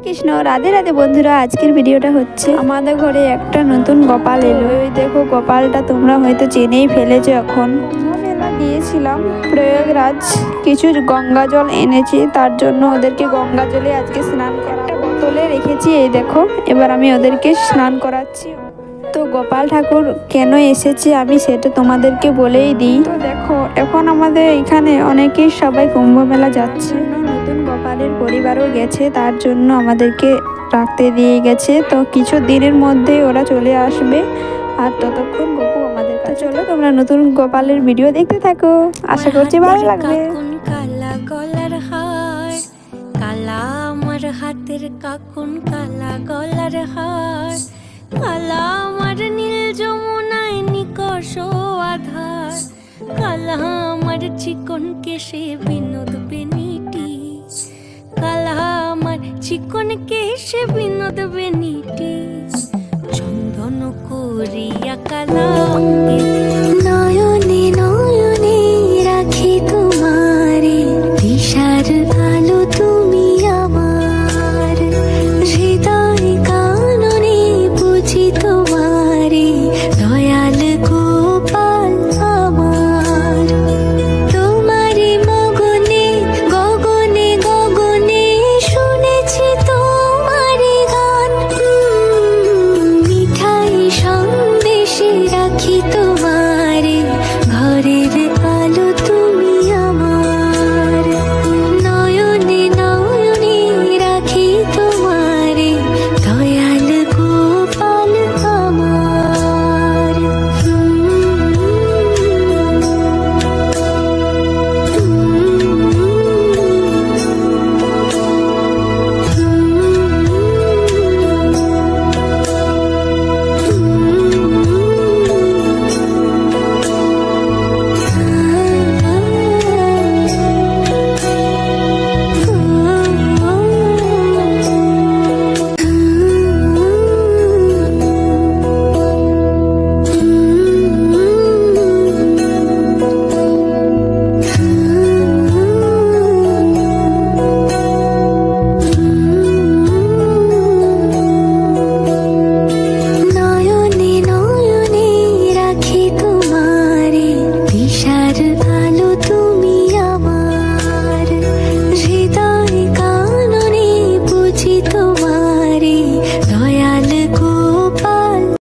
কৃষ্ণ, রাধে রাধে বন্ধুরা। আজকের ভিডিওটা হচ্ছে আমাদের ঘরে একটা নতুন গোপাল এলো। ওই দেখো গোপালটা তোমরা হয়তো চিনেই ফেলেছো। এখন মেলা গিয়েছিলাম প্রয়াগরাজ, কিছু গঙ্গা জল এনেছি, তার জন্য ওদেরকে গঙ্গা জলে আজকে স্নান একটা বোতলে রেখেছি। এই দেখো, এবার আমি ওদেরকে স্নান করাচ্ছি। তো গোপাল ঠাকুর কেন এসেছে আমি সেটা তোমাদেরকে বলেই দিই। তো দেখো, এখন আমাদের এখানে অনেকেই সবাই কুম্ভ মেলা যাচ্ছে, নতুন গোপালের পরিবারও গেছে, তার জন্য আমাদেরকে রাখতে দিয়ে গেছে। তো কিছু দিনের মধ্যে ওরা চলে আসবে, আর ততক্ষণ গপু আমাদের কাছে। চলো তোমরা নতুন গোপালের ভিডিও দেখতে থাকো, আশা করছি ভালো লাগবে। কালা গলার হার, কালা আমার হাতের কাকুন কালা গলার হার, কালা আমার নীল যমুনায় নিকষ আধার, কালা আমার চিকন কেশে বিনোদ বেনিটি, কালা আমার চিকন কেশে বিনোদ বেনিটি, চন্দন করিয়া কালা অঙ্গে